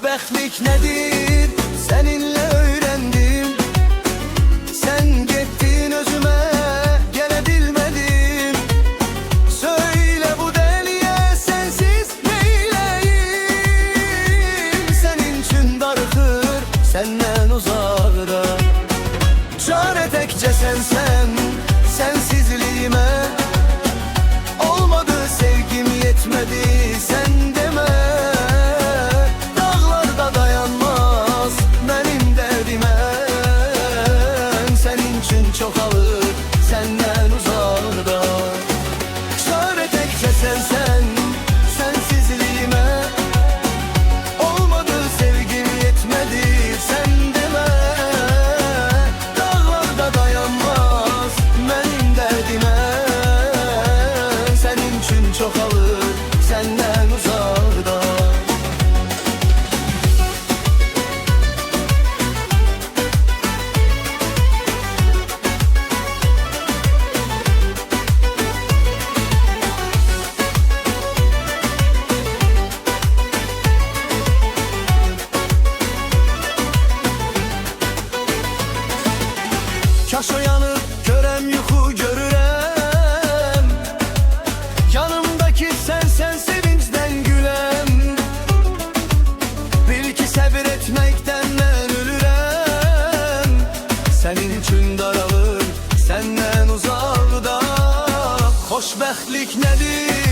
Xoşbəxtlik nedir? Seninle öğrendim. Sen gittin özüme, gene bilmedim. Söyle bu deliye sensiz neyleyim? Senin için darıxır, senden uzakda. Çare tekçe sensen, sensizliğime. Olmadı sevgim yetmedi, sen deme. Dağlarda dayanmaz benim derdime. Senin için çok ağır, senden uzakda. Çare tekçe sensen, sensizliğime. Olmadı sevgim yetmedi, sen deme. Dağlarda dayanmaz benim derdime. Senin için çok ağır, senden uzakda. Kaş uyanıp körem yuxu görürəm. Yanımdaki sen sevincden güləm. Bil ki səbir etməkdən mən ölürəm. Senin için daralır, senden uzakda. Xoşbəxtlik nedir?